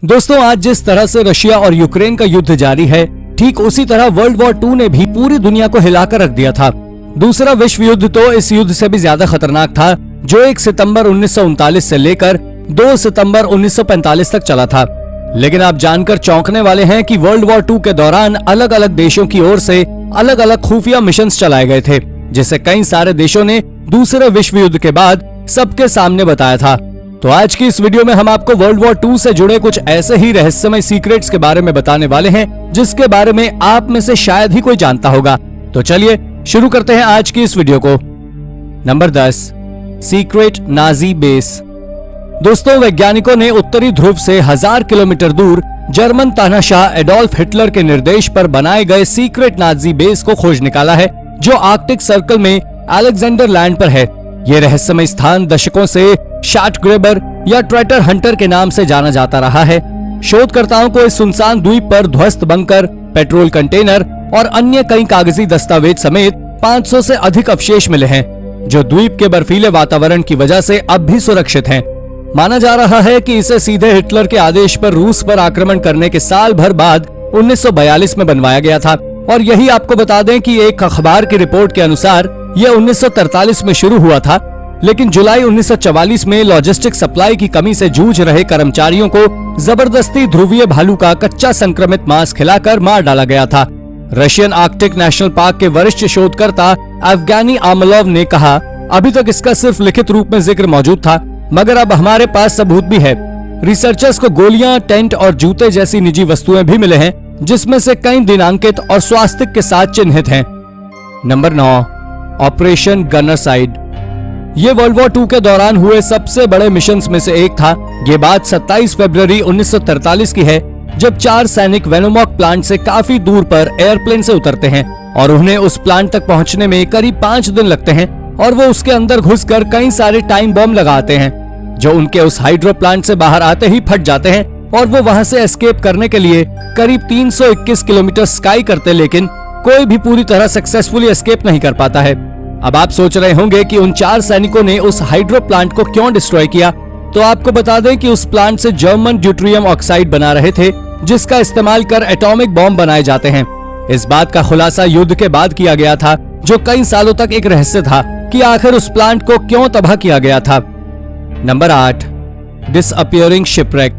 दोस्तों, आज जिस तरह से रशिया और यूक्रेन का युद्ध जारी है, ठीक उसी तरह वर्ल्ड वॉर 2 ने भी पूरी दुनिया को हिलाकर रख दिया था। दूसरा विश्व युद्ध तो इस युद्ध से भी ज्यादा खतरनाक था, जो 1 सितंबर 1939 से लेकर 2 सितंबर 1945 तक चला था। लेकिन आप जानकर चौंकने वाले हैं कि वर्ल्ड वॉर 2 के दौरान अलग अलग देशों की ओर से अलग अलग खुफिया मिशन चलाए गए थे, जिसे कई सारे देशों ने दूसरे विश्व युद्ध के बाद सबके सामने बताया था। तो आज की इस वीडियो में हम आपको वर्ल्ड वॉर 2 से जुड़े कुछ ऐसे ही रहस्यमय सीक्रेट्स के बारे में बताने वाले हैं, जिसके बारे में आप में से शायद ही कोई जानता होगा। तो चलिए शुरू करते हैं आज की इस वीडियो को। Number 10, secret Nazi base. दोस्तों, वैज्ञानिकों ने उत्तरी ध्रुव से 1000 किलोमीटर दूर जर्मन तानाशाह एडोल्फ हिटलर के निर्देश पर बनाए गए सीक्रेट नाजी बेस को खोज निकाला है, जो आर्कटिक सर्कल में अलेक्जेंडर लैंड पर है। ये रहस्यमय स्थान दशकों से शाट ग्रेबर या ट्रेटर हंटर के नाम से जाना जाता रहा है। शोधकर्ताओं को इस सुनसान द्वीप पर ध्वस्त बंकर, पेट्रोल कंटेनर और अन्य कई कागजी दस्तावेज समेत 500 से अधिक अवशेष मिले हैं, जो द्वीप के बर्फीले वातावरण की वजह से अब भी सुरक्षित हैं। माना जा रहा है कि इसे सीधे हिटलर के आदेश पर रूस पर आक्रमण करने के साल भर बाद 1942 में बनवाया गया था। और यही आपको बता दें कि एक अखबार की रिपोर्ट के अनुसार यह 1943 में शुरू हुआ था, लेकिन जुलाई 1944 में लॉजिस्टिक सप्लाई की कमी से जूझ रहे कर्मचारियों को जबरदस्ती ध्रुवीय भालू का कच्चा संक्रमित मांस खिलाकर मार डाला गया था। रशियन आर्कटिक नेशनल पार्क के वरिष्ठ शोधकर्ता एवगेनी आमलोव ने कहा, अभी तक इसका सिर्फ लिखित रूप में जिक्र मौजूद था, मगर अब हमारे पास सबूत भी है। रिसर्चर्स को गोलियां, टेंट और जूते जैसी निजी वस्तुएं भी मिले हैं, जिसमें से कई दिनांकित और स्वास्तिक के साथ चिन्हित हैं। Number 9, operation Gunnerside. ये वर्ल्ड वॉर 2 के दौरान हुए सबसे बड़े मिशंस में से एक था। ये बात 27 फरवरी 1943 की है, जब 4 सैनिक वेनोमॉक प्लांट से काफी दूर पर एयरप्लेन से उतरते हैं और उन्हें उस प्लांट तक पहुंचने में करीब 5 दिन लगते हैं, और वो उसके अंदर घुसकर कई सारे टाइम बम लगाते हैं, जो उनके उस हाइड्रो प्लांट से बाहर आते ही फट जाते हैं, और वो वहां से एस्केप करने के लिए करीब 321 किलोमीटर स्काई करते, लेकिन कोई भी पूरी तरह सक्सेसफुली एस्केप नहीं कर पाता है। अब आप सोच रहे होंगे कि उन 4 सैनिकों ने उस हाइड्रो प्लांट को क्यों डिस्ट्रॉय किया। तो आपको बता दें कि उस प्लांट से जर्मन ड्यूट्रियम ऑक्साइड बना रहे थे, जिसका इस्तेमाल कर एटॉमिक बॉम्ब बनाए जाते हैं। इस बात का खुलासा युद्ध के बाद किया गया था, जो कई सालों तक एक रहस्य था कि आखिर उस प्लांट को क्यों तबाह किया गया था। Number 8, disappearing shipwreck.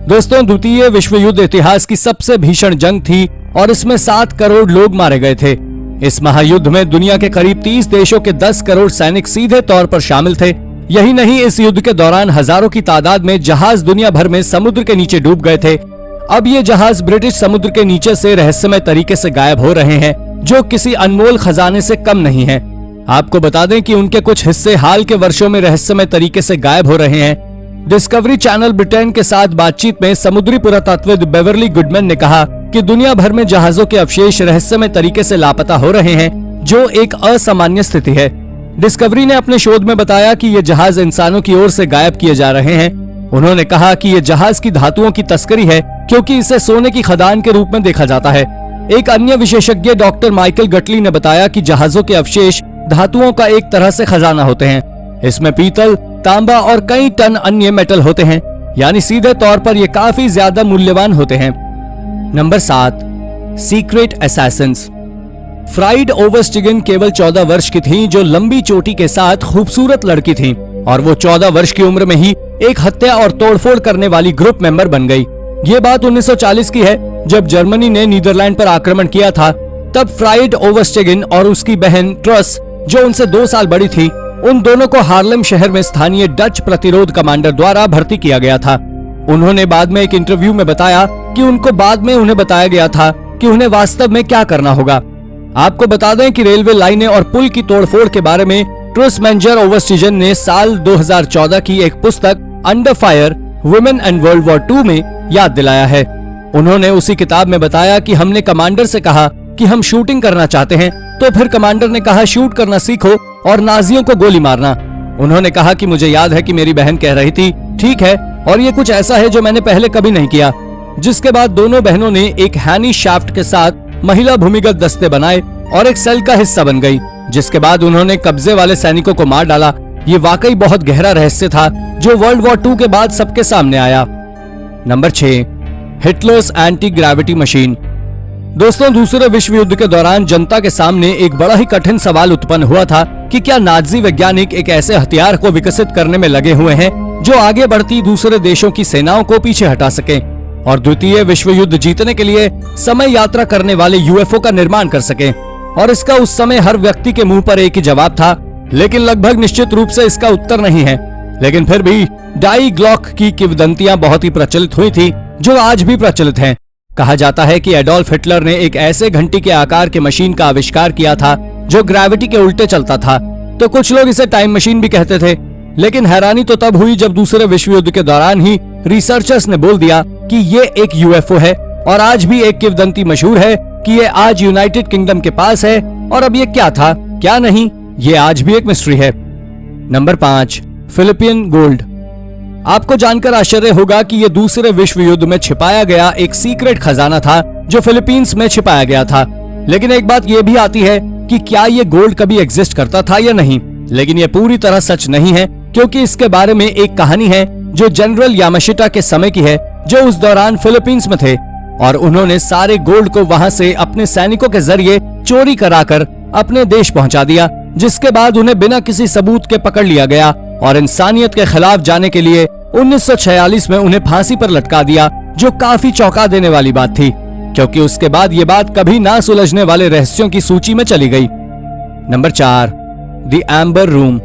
दोस्तों, द्वितीय विश्व युद्ध इतिहास की सबसे भीषण जंग थी और इसमें 7 करोड़ लोग मारे गए थे। इस महायुद्ध में दुनिया के करीब 30 देशों के 10 करोड़ सैनिक सीधे तौर पर शामिल थे। यही नहीं, इस युद्ध के दौरान हजारों की तादाद में जहाज दुनिया भर में समुद्र के नीचे डूब गए थे। अब ये जहाज ब्रिटिश समुद्र के नीचे से रहस्यमय तरीके से गायब हो रहे हैं, जो किसी अनमोल खजाने से कम नहीं है। आपको बता दें कि उनके कुछ हिस्से हाल के वर्षों में रहस्यमय तरीके से गायब हो रहे हैं। डिस्कवरी चैनल ब्रिटेन के साथ बातचीत में समुद्री पुरातत्वविद बेवरली गुडमैन ने कहा कि दुनिया भर में जहाजों के अवशेष रहस्यमय तरीके से लापता हो रहे हैं, जो एक असामान्य स्थिति है। डिस्कवरी ने अपने शोध में बताया कि ये जहाज इंसानों की ओर से गायब किए जा रहे हैं। उन्होंने कहा कि ये जहाज की धातुओं की तस्करी है, क्योंकि इसे सोने की खदान के रूप में देखा जाता है। एक अन्य विशेषज्ञ डॉक्टर माइकल गटली ने बताया कि जहाजों के अवशेष धातुओं का एक तरह से खजाना होते हैं। इसमें पीतल, तांबा और कई टन अन्य मेटल होते हैं, यानी सीधे तौर पर ये काफी ज्यादा मूल्यवान होते हैं। Number 7, secret Assassin's. फ्राइड ओवरस्टिगन केवल 14 वर्ष की थी, जो लंबी चोटी के साथ खूबसूरत लड़की थी, और वो 14 वर्ष की उम्र में ही एक हत्या और तोड़फोड़ करने वाली ग्रुप मेंबर बन गई। ये बात 1940 की है, जब जर्मनी ने नीदरलैंड पर आक्रमण किया था। तब फ्राइड ओवरस्टिगन और उसकी बहन ट्रस, जो उनसे 2 साल बड़ी थी, उन दोनों को हार्लेम शहर में स्थानीय डच प्रतिरोध कमांडर द्वारा भर्ती किया गया था। उन्होंने बाद में एक इंटरव्यू में बताया कि उनको बाद में उन्हें बताया गया था कि उन्हें वास्तव में क्या करना होगा। आपको बता दें कि रेलवे लाइनें और पुल की तोड़फोड़ के बारे में ट्रुस मेंजर ओवरस्टिगन ने साल 2014 की एक पुस्तक under fire women and world war 2 में याद दिलाया है। उन्होंने उसी किताब में बताया कि हमने कमांडर से कहा कि हम शूटिंग करना चाहते हैं, तो फिर कमांडर ने कहा शूट करना सीखो और नाजियों को गोली मारना। उन्होंने कहा कि मुझे याद है कि मेरी बहन कह रही थी, ठीक है, और ये कुछ ऐसा है जो मैंने पहले कभी नहीं किया। जिसके बाद दोनों बहनों ने एक हैनी शाफ्ट के साथ महिला भूमिगत दस्ते बनाए और एक सेल का हिस्सा बन गई, जिसके बाद उन्होंने कब्जे वाले सैनिकों को मार डाला। ये वाकई बहुत गहरा रहस्य था, जो वर्ल्ड वॉर 2 के बाद सबके सामने आया। Number 6, Hitler's anti gravity machine. दोस्तों, दूसरे विश्व युद्ध के दौरान जनता के सामने एक बड़ा ही कठिन सवाल उत्पन्न हुआ था कि क्या नाजी वैज्ञानिक एक ऐसे हथियार को विकसित करने में लगे हुए हैं जो आगे बढ़ती दूसरे देशों की सेनाओं को पीछे हटा सके और द्वितीय विश्व युद्ध जीतने के लिए समय यात्रा करने वाले यूएफओ का निर्माण कर सके। और इसका उस समय हर व्यक्ति के मुंह पर एक ही जवाब था, लेकिन लगभग निश्चित रूप से इसका उत्तर नहीं है। लेकिन फिर भी डाई ग्लॉक की किंवदंतियां बहुत ही प्रचलित हुई थी, जो आज भी प्रचलित हैं। कहा जाता है कि एडोल्फ हिटलर ने एक ऐसे घंटी के आकार के मशीन का आविष्कार किया था जो ग्रेविटी के उल्टे चलता था। तो कुछ लोग इसे टाइम मशीन भी कहते थे। लेकिन हैरानी तो तब हुई जब दूसरे विश्व युद्ध के दौरान ही रिसर्चर्स ने बोल दिया कि ये एक यूएफओ है। और आज भी एक किंवदंती मशहूर है कि ये आज यूनाइटेड किंगडम के पास है, और अब ये क्या था क्या नहीं, ये आज भी एक मिस्ट्री है। Number 5, Philippian gold. आपको जानकर आश्चर्य होगा कि यह दूसरे विश्व युद्ध में छिपाया गया एक सीक्रेट खजाना था जो फिलीपींस में छिपाया गया था। लेकिन एक बात यह भी आती है कि क्या ये गोल्ड कभी एग्जिस्ट करता था या नहीं। लेकिन यह पूरी तरह सच नहीं है, क्योंकि इसके बारे में एक कहानी है जो जनरल यामाशिटा के समय की है, जो उस दौरान फिलीपींस में थे और उन्होंने सारे गोल्ड को वहां से अपने सैनिकों के जरिए चोरी कराकर अपने देश पहुंचा दिया, जिसके बाद उन्हें बिना किसी सबूत के पकड़ लिया गया और इंसानियत के खिलाफ जाने के लिए 1946 में उन्हें फांसी पर लटका दिया, जो काफी चौंका देने वाली बात थी, क्योंकि उसके बाद ये बात कभी ना सुलझने वाले रहस्यों की सूची में चली गई। Number 4, the amber room.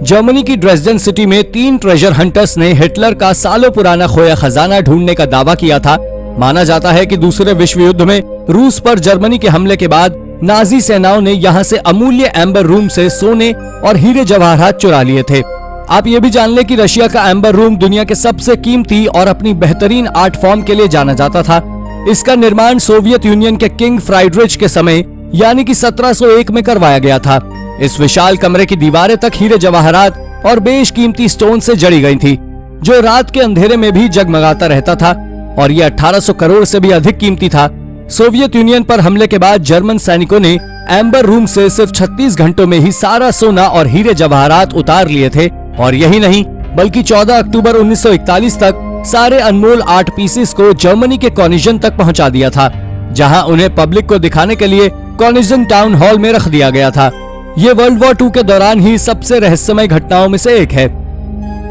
Germany की ड्रेसडेन सिटी में 3 ट्रेजर हंटर्स ने हिटलर का सालों पुराना खोया खजाना ढूंढने का दावा किया था। माना जाता है कि दूसरे विश्व युद्ध में रूस पर जर्मनी के हमले के बाद नाजी सेनाओं ने यहाँ से अमूल्य एम्बर रूम से सोने और हीरे जवाहरात चुरा लिए थे। आप ये भी जान ले कि रशिया का एम्बर रूम दुनिया के सबसे कीमती और अपनी बेहतरीन आर्ट फॉर्म के लिए जाना जाता था। इसका निर्माण सोवियत यूनियन के किंग फ्राइडरिच के समय यानी कि 1701 में करवाया गया था। इस विशाल कमरे की दीवारें तक हीरे जवाहरात और बेशकीमती स्टोन से जड़ी गई थी, जो रात के अंधेरे में भी जगमगाता रहता था, और यह 1800 करोड़ से भी अधिक कीमती था। सोवियत यूनियन पर हमले के बाद जर्मन सैनिकों ने एम्बर रूम से सिर्फ 36 घंटों में ही सारा सोना और हीरे जवाहरात उतार लिए थे। और यही नहीं, बल्कि 14 अक्टूबर 1941 तक सारे अनमोल आर्ट पीसेस को जर्मनी के कॉनिजन तक पहुंचा दिया था, जहां उन्हें पब्लिक को दिखाने के लिए कॉनिजन टाउन हॉल में रख दिया गया था। ये वर्ल्ड वॉर 2 के दौरान ही सबसे रहस्यमय घटनाओं में से एक है।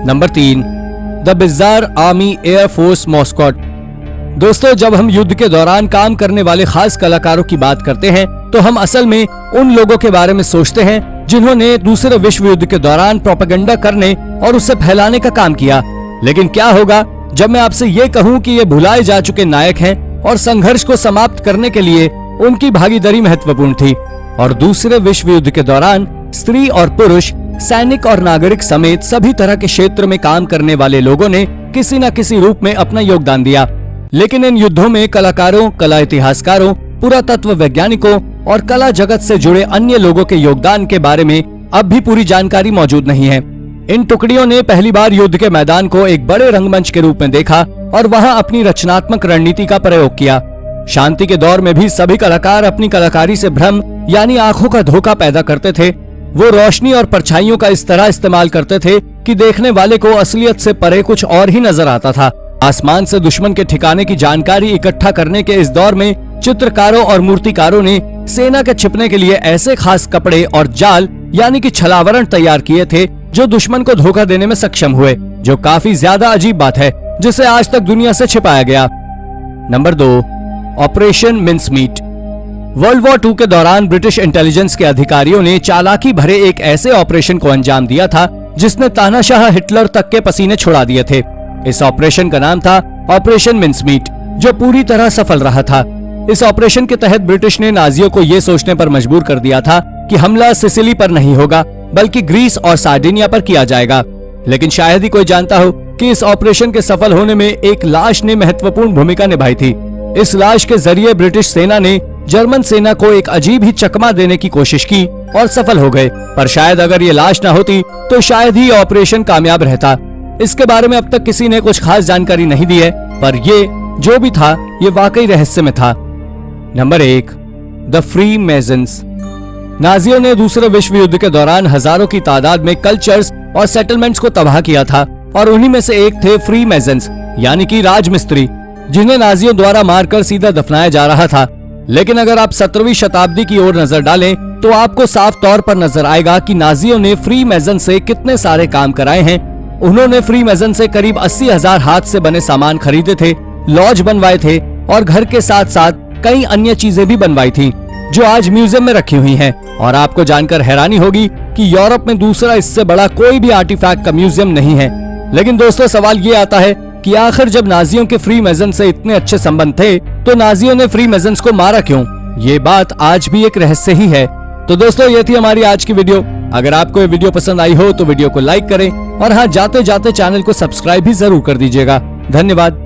Number 3, the bizarre army air force mascot. दोस्तों, जब हम युद्ध के दौरान काम करने वाले खास कलाकारों की बात करते हैं, तो हम असल में उन लोगों के बारे में सोचते हैं जिन्होंने दूसरे विश्व युद्ध के दौरान प्रोपेगेंडा करने और उसे फैलाने का काम किया। लेकिन क्या होगा जब मैं आपसे ये कहूँ कि ये भुलाए जा चुके नायक हैं और संघर्ष को समाप्त करने के लिए उनकी भागीदारी महत्वपूर्ण थी। और दूसरे विश्व युद्ध के दौरान स्त्री और पुरुष, सैनिक और नागरिक समेत सभी तरह के क्षेत्र में काम करने वाले लोगों ने किसी न किसी रूप में अपना योगदान दिया। लेकिन इन युद्धों में कलाकारों, कला इतिहासकारों, पुरातत्व वैज्ञानिकों और कला जगत से जुड़े अन्य लोगों के योगदान के बारे में अब भी पूरी जानकारी मौजूद नहीं है। इन टुकड़ियों ने पहली बार युद्ध के मैदान को एक बड़े रंगमंच के रूप में देखा और वहां अपनी रचनात्मक रणनीति का प्रयोग किया। शांति के दौर में भी सभी कलाकार अपनी कलाकारी से भ्रम यानी आंखों का धोखा पैदा करते थे। वो रोशनी और परछाइयों का इस तरह इस्तेमाल करते थे कि देखने वाले को असलियत से परे कुछ और ही नजर आता था। आसमान से दुश्मन के ठिकाने की जानकारी इकट्ठा करने के इस दौर में चित्रकारों और मूर्तिकारों ने सेना के छिपने के लिए ऐसे खास कपड़े और जाल यानी कि छलावरण तैयार किए थे जो दुश्मन को धोखा देने में सक्षम हुए, जो काफी ज्यादा अजीब बात है, जिसे आज तक दुनिया से छिपाया गया। Number 2, operation Mincemeat. World war 2 के दौरान ब्रिटिश इंटेलिजेंस के अधिकारियों ने चालाकी भरे एक ऐसे ऑपरेशन को अंजाम दिया था जिसने तानाशाह हिटलर तक के पसीने छुड़ा दिए थे। इस ऑपरेशन का नाम था ऑपरेशन मिन्समीट, जो पूरी तरह सफल रहा था। इस ऑपरेशन के तहत ब्रिटिश ने नाजियों को ये सोचने पर मजबूर कर दिया था कि हमला सिसिली पर नहीं होगा, बल्कि ग्रीस और सार्डिनिया पर किया जाएगा। लेकिन शायद ही कोई जानता हो कि इस ऑपरेशन के सफल होने में एक लाश ने महत्वपूर्ण भूमिका निभाई थी। इस लाश के जरिए ब्रिटिश सेना ने जर्मन सेना को एक अजीब ही चकमा देने की कोशिश की और सफल हो गए। पर शायद अगर ये लाश न होती तो शायद ही ऑपरेशन कामयाब रहता। इसके बारे में अब तक किसी ने कुछ खास जानकारी नहीं दी है, पर ये जो भी था ये वाकई रहस्य में था। Number 1, the Freemasons. नाजियों ने दूसरे विश्व युद्ध के दौरान हजारों की तादाद में कल्चर्स और सेटलमेंट्स को तबाह किया था और उन्हीं में से एक थे फ्री मेजन्स, यानी कि राजमिस्त्री, जिन्हें नाजियों द्वारा मारकर सीधा दफनाया जा रहा था। लेकिन अगर आप 17वीं शताब्दी की ओर नजर डालें तो आपको साफ तौर पर नजर आएगा कि नाजियों ने फ्री मेजन से कितने सारे काम कराए हैं। उन्होंने फ्री मेजन से करीब 80,000 हाथ से बने सामान खरीदे थे, लॉज बनवाए थे और घर के साथ साथ कई अन्य चीजें भी बनवाई थी, जो आज म्यूजियम में रखी हुई हैं। और आपको जानकर हैरानी होगी कि यूरोप में दूसरा इससे बड़ा कोई भी आर्टिफैक्ट का म्यूजियम नहीं है। लेकिन दोस्तों, सवाल ये आता है कि आखिर जब नाजियों के फ्री मेजन से इतने अच्छे संबंध थे तो नाजियों ने फ्री मेजन्स को मारा क्यों? ये बात आज भी एक रहस्य ही है। तो दोस्तों, ये थी हमारी आज की वीडियो। अगर आपको ये वीडियो पसंद आई हो तो वीडियो को लाइक करें और हाँ, जाते जाते चैनल को सब्सक्राइब भी जरूर कर दीजिएगा। धन्यवाद।